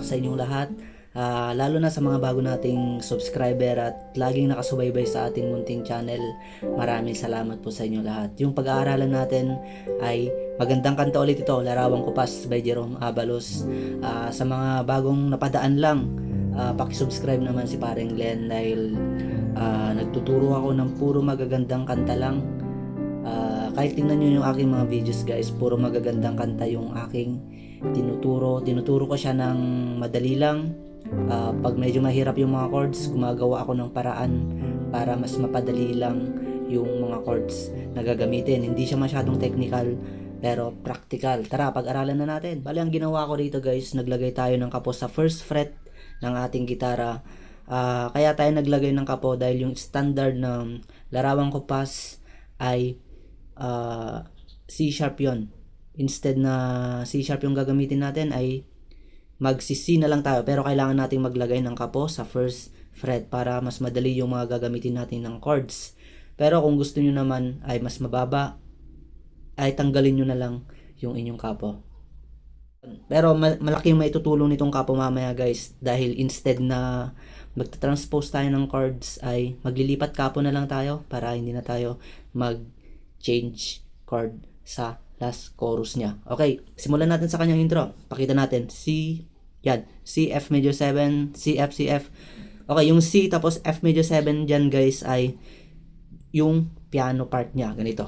sa inyong lahat. Lalo na sa mga bago nating subscriber at laging nakasubaybay sa ating munting channel. Maraming salamat po sa inyo lahat. Yung pag-aaralan natin ay magandang kanta ulit ito, Larawang Kupas by Jerome Abalos. Sa mga bagong napadaan lang, paki-subscribe naman si Paring Glenn dahil nagtuturo ako ng puro magagandang kanta lang. Kahit tingnan nyo yung aking mga videos guys, puro magagandang kanta yung aking tinuturo ko siya ng madali lang. Pag medyo mahirap yung mga chords, gumagawa ako ng paraan para mas mapadali lang yung mga chords na gagamitin. Hindi siya masyadong technical pero practical. Tara, pag-aralan na natin. Bali, ang ginawa ko dito guys, naglagay tayo ng kapo sa first fret ng ating gitara. Kaya tayo naglagay ng kapo dahil yung standard ng Larawang Kupas ay C sharp yon. Instead na C sharp yung gagamitin natin ay mag-C na lang tayo, pero kailangan nating maglagay ng kapo sa first fret para mas madali yung mga gagamitin natin ng chords. Pero kung gusto nyo naman ay mas mababa, ay tanggalin nyo na lang yung inyong kapo. Pero malaki yung maitutulong nitong kapo mamaya guys, dahil instead na magta-transpose tayo ng chords ay maglilipat kapo na lang tayo para hindi na tayo mag-change chord sa last chorus niya. Okay, simulan natin sa kanyang intro. Pakita natin C, yan, C, F major 7, C, F, C, F. Okay, yung C tapos F major 7 dyan guys ay yung piano part niya, ganito.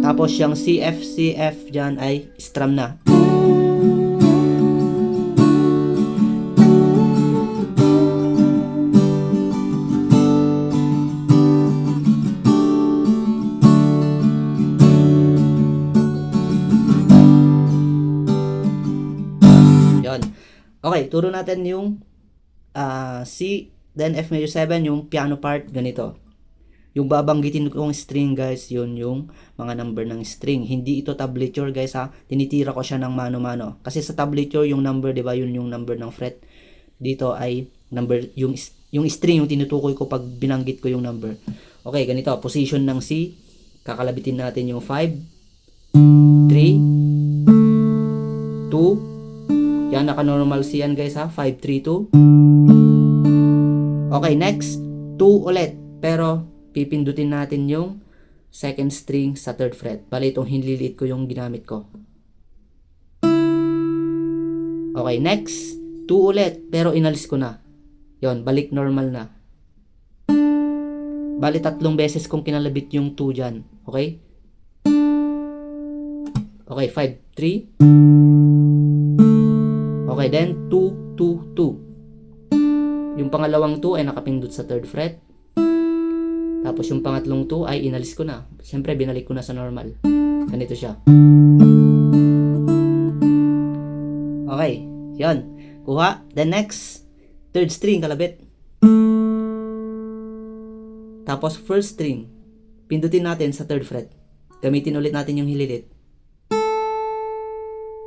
Tapos yung C, F, C, F dyan ay strum na. Okay, turo natin yung C, then F major 7, yung piano part, ganito. Yung babanggitin kong string guys, yun yung mga number ng string. Hindi ito tablature guys ha, tinitira ko siya ng mano-mano. Kasi sa tablature, yung number, diba, yun yung number ng fret. Dito ay number, yung string, yung tinutukoy ko pag binanggit ko yung number. Okay, ganito, position ng C, kakalabitin natin yung 5, 3, 2, yan, naka-normal C yan guys ha. 5, 3, 2. Okay, next. 2 ulit. Pero, pipindutin natin yung second string sa third fret. Bali, itong hinliliit ko yung ginamit ko. Okay, next. 2 ulit. Pero, inalis ko na. Yon, balik normal na. Bali, 3 beses kong kinalabit yung 2 dyan. Okay? Okay, 5, 3. Okay, then 2, 2, 2. Yung pangalawang 2 ay nakapindot sa third fret. Tapos yung pangatlong 2 ay inalis ko na. Siyempre, binalik ko na sa normal. Ganito siya. Okay, yan. Kuha. Then next, third string, kalabit. Tapos first string, pindutin natin sa third fret. Gamitin ulit natin yung hililit.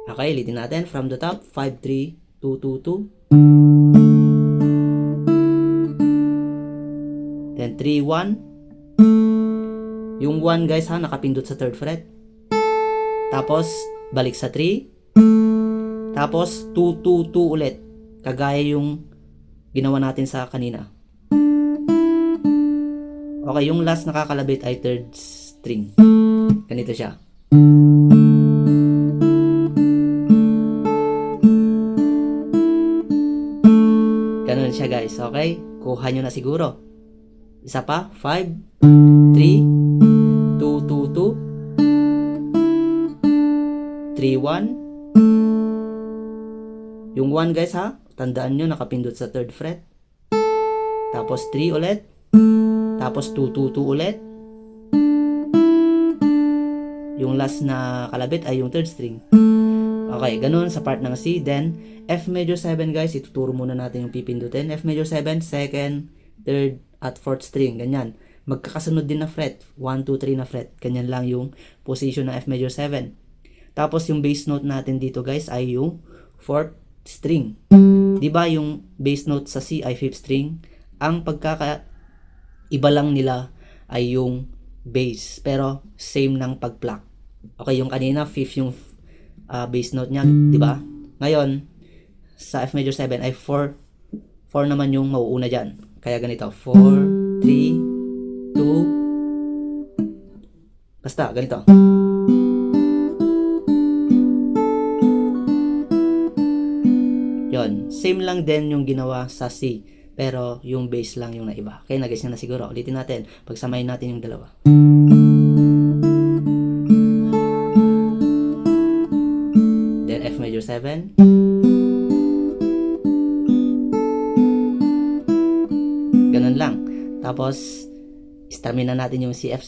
Okay, ulitin natin from the top. 5, 3, 2, 2, 2. Then 3, 1. Yung 1 guys ha, nakapindot sa third fret. Tapos, balik sa 3. Tapos, 2, 2, 2 ulit. Kagaya yung ginawa natin sa kanina. Okay, yung last nakakalabit ay third string. Ganito siya. Ganun siya guys, okay? Kuha nyo na siguro. Isa pa, 5, 3, 2, 2, 2, 3, 1. Yung 1 guys ha, tandaan nyo nakapindot sa third fret. Tapos 3 ulit. Tapos 2, 2, 2 ulit. Yung last na kalabit ay yung third string. Okay, ganun sa part ng C. Then, F major 7 guys, ituturo muna natin yung pipindutin. F major 7, second, third, at fourth string. Ganyan. Magkakasunod din na fret. 1, 2, 3 na fret. Ganyan lang yung position ng F major 7. Tapos, yung bass note natin dito guys ay yung fourth string. Diba yung bass note sa C ay fifth string? Ang pagkakaiba lang nila ay yung bass, pero same ng pag-pluck. Okay, yung kanina 5th yung bass note niya, di ba? Ngayon sa F major 7 ay 4 naman yung mauuna dyan. Kaya ganito, 4, 3, 2, basta ganito. Yon, same lang din yung ginawa sa C, pero yung bass lang yung naiba. Okay, nag-guess nyo na siguro. Ulitin natin, pagsamahin natin yung dalawa. Then F major 7. Ganun lang. Tapos strumin na natin yung CF.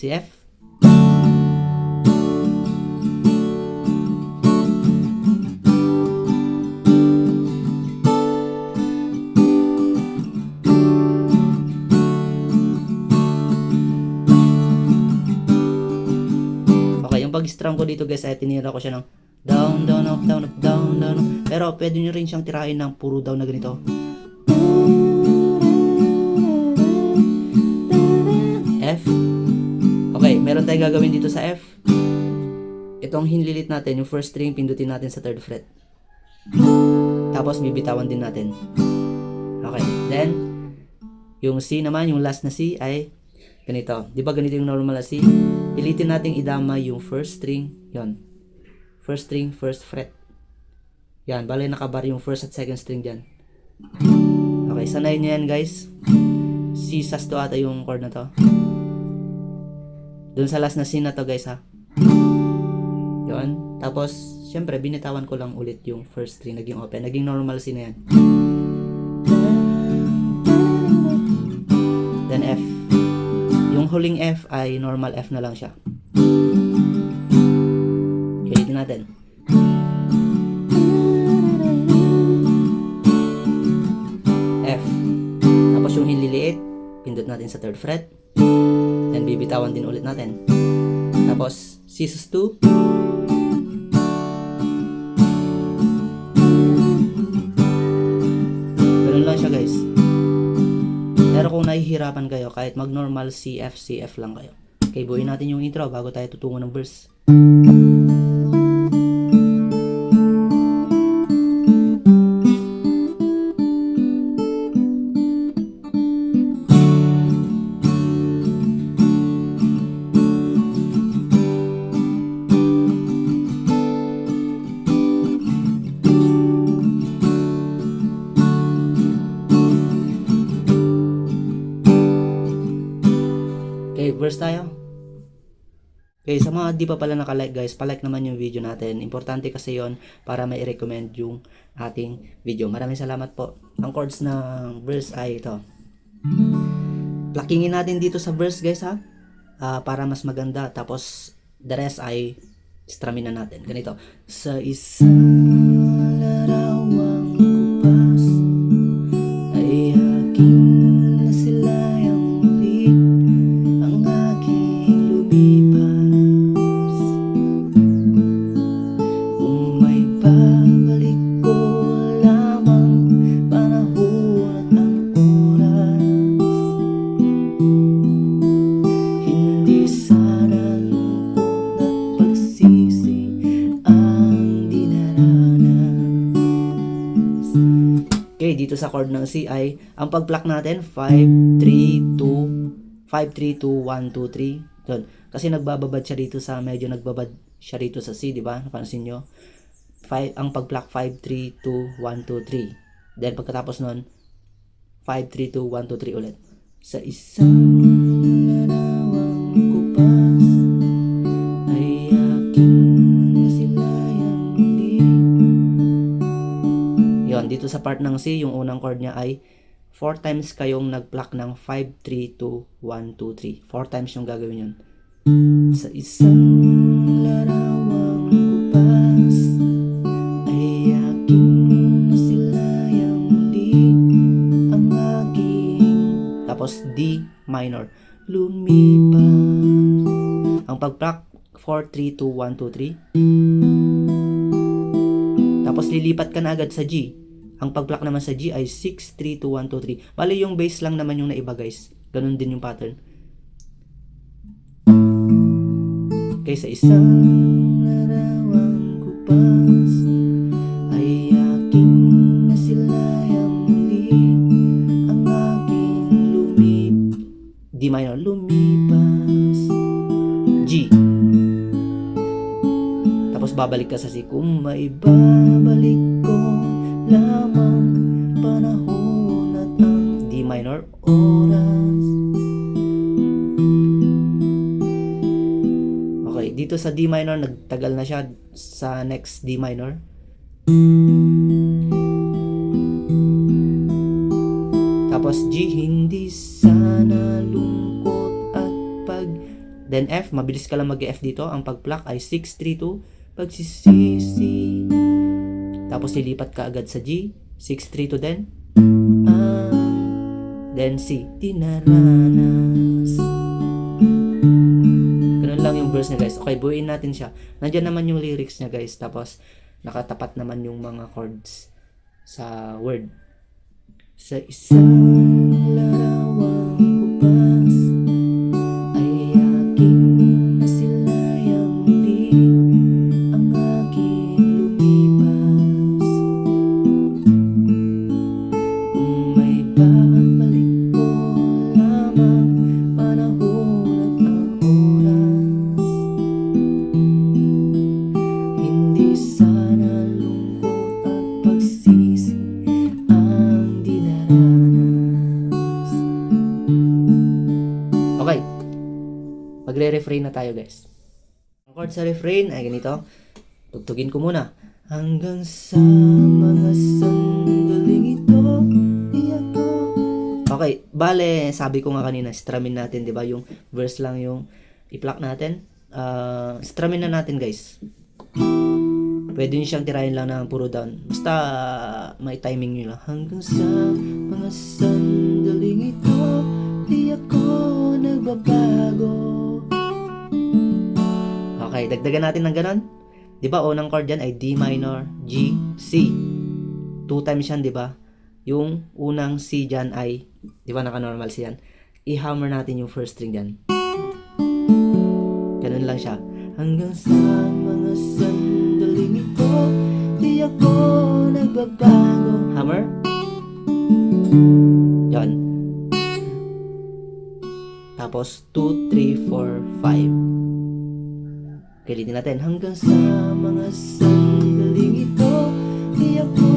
Okay, yung pag-strum ko dito guys ay tinira ko siya ng down, down, up, down, up, down, down, up. Pero pwede nyo rin siyang tirahin ng puro down na ganito. F. Okay, meron tayong gagawin dito sa F. Itong hinlilit natin, yung first string, pindutin natin sa 3rd fret. Tapos bibitawan din natin. Okay, then yung C naman, yung last na C ay ganito. Di ba ganito yung normal na C? Pilitin natin idama yung first string. Yon. First string, first fret. Yan, bali nakabar yung first at second string dyan. Okay, sanayin nyo yan guys. C sus to ata yung chord na to. Dun sa last na C na to guys ha. Yon. Tapos, syempre, binitawan ko lang ulit yung first string. Naging open. Naging normal C na yan. Then F. Yung huling F ay normal F na lang siya. Ulitin natin. F. Tapos yung hinliliit, pindot natin sa 3rd fret. Then bibitawan din ulit natin. Tapos C sus 2. Ganun lang siya guys. Pero kung nahihirapan kayo, kahit mag-normal CF lang kayo. Okay, buuin natin yung intro bago tayo tutungo ng verse. Okay, verse tayo. Okay, sa mga di pa pala nakalike guys, palike naman yung video natin. Importante kasi yon para may recommend yung ating video. Maraming salamat po. Ang chords ng verse ay ito. Pluckingin natin dito sa verse guys ha. Para mas maganda. Tapos the rest ay strumin na natin. Ganito. Sa isang larawang kupas ay aking nasilayang muli ang aking lumipas. Kung may babalik ko lamang panahon at ang oras, hindi sana lungkot at pagsisi ang dinaranas. Okay, dito sa chord ng C ay ang pag-pluck natin 5, 3, 2, 5, 3, 2, 1, 2, 3. Yun. Kasi nagbababad siya dito sa medyo nagbabad siya dito sa C, di ba? Napansin nyo? Ang pag-pluck 5, 3, 2, 1, 2, 3. Then pagkatapos nun 5, 3, 2, 1, 2, 3 ulit. Sa isang larawang kupas ay aking nasilayang muli. Yon, dito sa part ng C, yung unang chord niya ay 4 times kayong nag-pluck ng 5, 3, 2, 1, 2, 3. 4 times yung gagawin yun. Sa isang larawang kupas ay aking nasilayang muli ang aking. Tapos D minor. Lumipas. Ang pag-pluck 4, 3, 2, 1, 2, 3. Tapos lilipat ka na agad sa G. Ang pag-pluck naman sa G ay 6, 3, 2, 1, 2, 3. Bali yung bass lang naman yung naiba guys. Ganun din yung pattern. Okay, sa isang larawang kupas ay aking nasilayang muli ang aking D minor, lumipas. G. Tapos babalik ka sa C. Kung may babalik ko lamang panahon at ang D minor, oras. Okay, dito sa D minor, nagtagal na siya sa next D minor. Tapos G, hindi sana lungkot at pag... Then F, mabilis ka lang mag-F dito. Ang pag-pluck ay 6-3-2. Pagsisisi. Tapos lilipat ka agad sa G. 6-3-2 din. Then C, dinaranas. Ganun lang yung verse niya, guys. Okay, buuin natin siya. Nandiyan naman yung lyrics niya, guys. Tapos nakatapat naman yung mga chords sa word. Sa isang larawang kupas ay aking nasilayang muli ang aking lumipas. Kung may babalik ko lamang panahon at ang oras, hindi sana lungkot at pagsisi ang dinaranas. Okay, magre-refrain na tayo, guys. Ang chord sa refrain ay ganito. Tugtugin ko muna. Hanggang sa mga sandaling ito, di ako. Okay, bale, sabi ko nga kanina, strumming natin, di ba? Yung verse lang yung i-pluck natin. Strumming na natin, guys. Pwede nyo siyang tirahin lang ng puro down. Basta may timing nyo lang. Hanggang sa mga sandaling ito, di ako nagbabago. Okay, dagdagan natin ng ganon. Di ba, unang chord yan ay D minor, G, C. 2 times yan, di ba? Yung unang C dyan ay, di ba, naka-normal C yan. I-hammer natin yung first string dyan. Ganun lang siya. Hanggang sa mga sandaling ito, di ako nagbabago. Hammer. Yan. Tapos 2, 3, 4, 5. Kilitin natin. Hanggang sa mga sandaling ito, di ako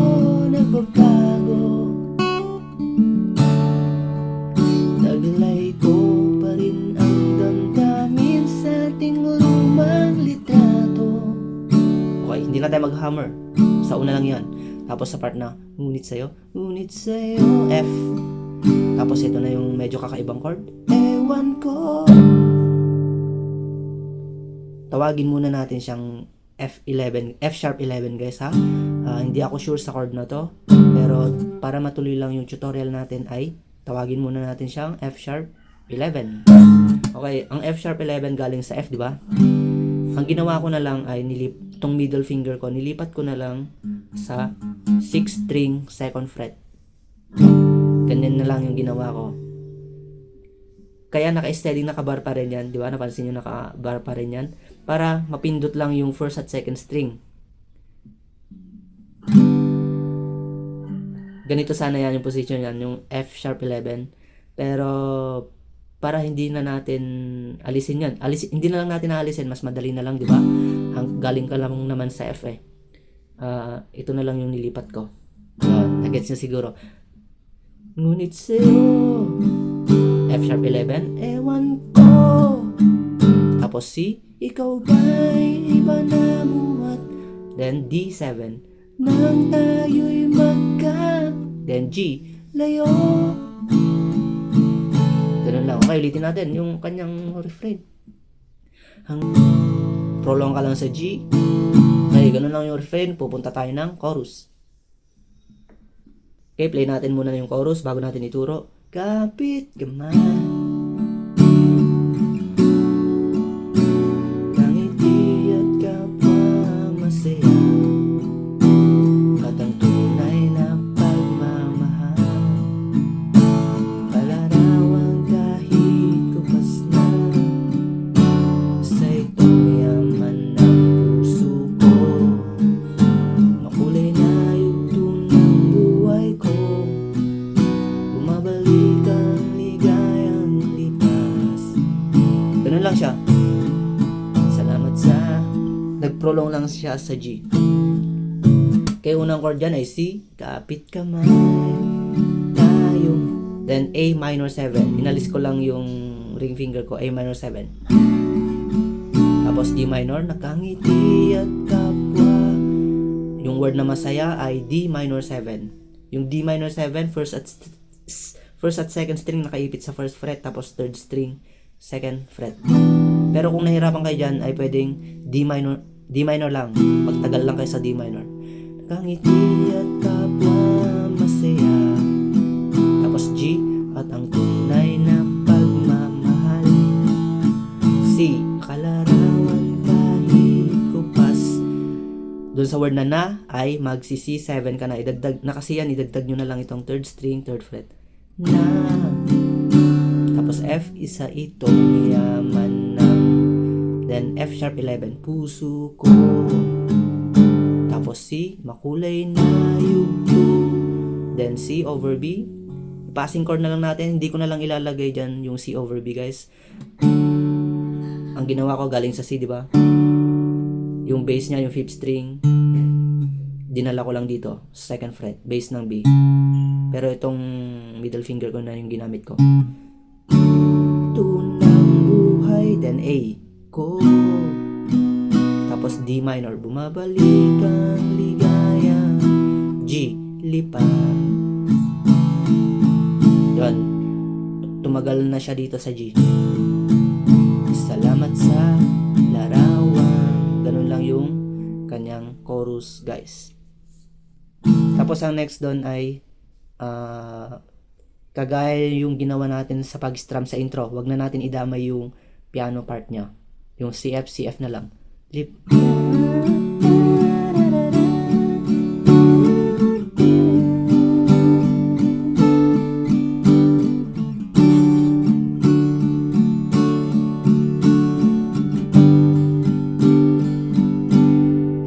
nagbabago. Taglay ko pa rin ang damdamin sa ating lumang litrato. Okay, hindi na tayo mag-hammer. Sa una lang yan. Tapos sa part na, ngunit sa'yo, F. Tapos ito na yung medyo kakaibang chord. Ewan ko. Tawagin muna natin siyang F11, F sharp 11, guys, ha. Hindi ako sure sa chord na to, pero para matuloy lang yung tutorial natin ay tawagin muna natin siyang F sharp 11. Okay, ang F sharp 11 galing sa F, di ba? Ang ginawa ko na lang ay tong middle finger ko, nilipat ko na lang sa 6th string 2nd fret. Ganyan na lang yung ginawa ko. Kaya naka-steady, naka-bar pa rin yan. Di ba? Napansin nyo, naka-bar pa rin yan. Para mapindot lang yung first at second string. Ganito sana yan yung position yan, yung F sharp 11. Pero, para hindi na natin alisin yan. Hindi na lang natin aalisin. Mas madali na lang, di ba? Galing ka lang naman sa F eh. Ito na lang yung nilipat ko. Nagets nyo siguro. Ngunit sa'yo, F sharp 11, ewan ko. Tapos C, ikaw ba'y iba na buhat? Then D7, nang tayo'y then G, layo. Ganun lang. Okay, ulitin natin yung kanyang refrain. Prolong ka lang sa G. Okay, ganun lang yung refrain. Pupunta tayo ng chorus. Okay, play natin muna yung chorus bago natin ituro. Kapit ka man, ngiti at kapwa masaya, at ang tunay na pagmamahal, palarawan kahit kupas na, sa ito'y nag-prolong lang siya sa G. Kaya unang chord dyan ay C, kapit kamay tayong, then A minor 7. Inalis ko lang yung ring finger ko, A minor 7. Tapos D minor, nakangiti at kapwa. Yung word na masaya ay D minor 7. Yung D minor 7, first at second string nakaipit sa first fret, tapos third string, second fret. Pero kung nahirapan kayo dyan, ay pwedeng D minor lang. Magtagal lang kayo sa D minor. Nakangiti at kapwa masaya. Tapos G, at ang tunay na pagmamahal. C, kalarawan kahit kupas. Doon sa word na ay magsi C7 ka na. Idagdag na kasi yan, idagdag nyo na lang itong third string, third fret. Na. Tapos F, isa itong yaman ng. Then F sharp 11, puso ko. Tapos C, makulay na yugto. Then C over B. Passing chord na lang natin. Hindi ko na lang ilalagay dyan yung C over B, guys. Ang ginawa ko galing sa C, di ba? Yung bass niya, yung 5th string, dinala ko lang dito, second fret, bass ng B. Pero itong middle finger ko na yung ginamit ko. Tunang buhay, then A, ko. Tapos D minor, bumabalik ang ligaya. G, lipa. Yun. Tumagal na siya dito sa G. Salamat sa larawan. Ganun lang yung kanyang chorus, guys. Tapos ang next doon ay kagaya yung ginawa natin sa pag-strum sa intro. Wag na natin idamay yung piano part niya. Yung CF, CF na lang. Lip.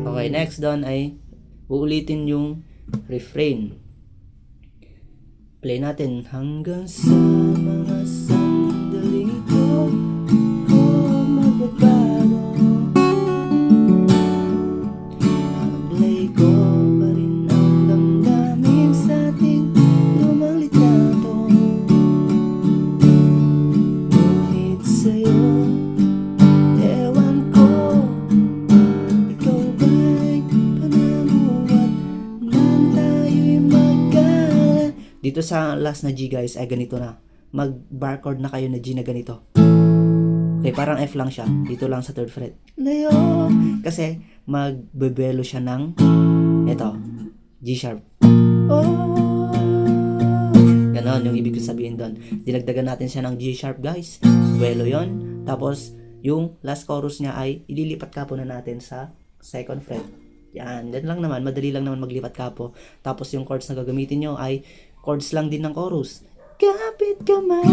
Okay, next doon ay uulitin yung refrain. Play natin. Hanggang sa mga sandali ko magbabago. Play ko pa rin ang damdamin sa ating lumang litrato. Ngunit sa'yo, ewan ko, ikaw ba'y panamuhat nang tayo'y magkalat. Dito sa last na G, guys, ay ganito na. Mag-bar chord na kayo na G na ganito. Okay, parang F lang siya. Dito lang sa third fret. Layo. Kasi magbebelo siya ng eto, G sharp. Oh. Ganon yung ibig sabihin doon. Dinagdagan natin siya ng G sharp, guys. Buelo yon. Tapos yung last chorus niya ay ililipat kapo na natin sa second fret. Yan. Yan lang naman. Madali lang naman maglipat kapo. Tapos yung chords na gagamitin nyo ay chords lang din ng chorus. Kapit kamay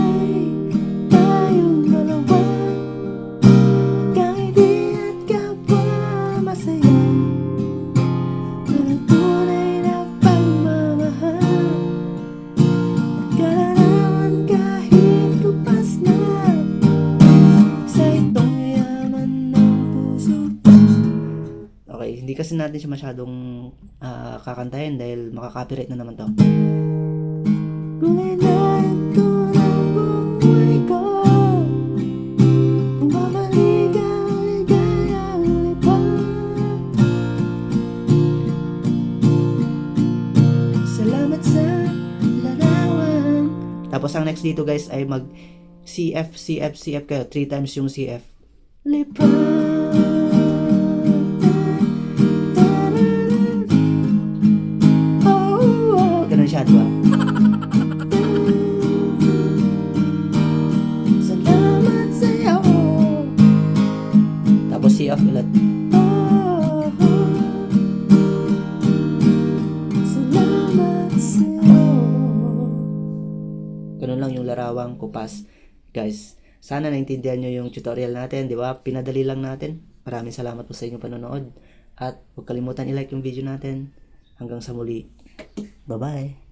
tayong dalawa. Kahit di at kapwa masaya. Ang tunay na pagmamahal. Kalarawan kahit kupas na. Sa itong yaman ng puso. Okay, hindi kasi natin siya masyadong kakantahin dahil makaka-copyright na naman to. Kulay na ito ng buhay ko. Bumabalik ang ligayang lipa. Salamat sa larawan. Tapos ang next dito, guys, ay mag CF, CF, CF kayo. 3 times yung CF. Lipa. Oh, ganun siya, diba? Tapos CF ulit. Ganun lang yung larawang kupas, guys. Sana naintindihan nyo yung tutorial natin, di ba? Pinadali lang natin. Maraming salamat po sa inyong panonood. At huwag kalimutan i-like yung video natin. Hanggang sa muli. Bye-bye!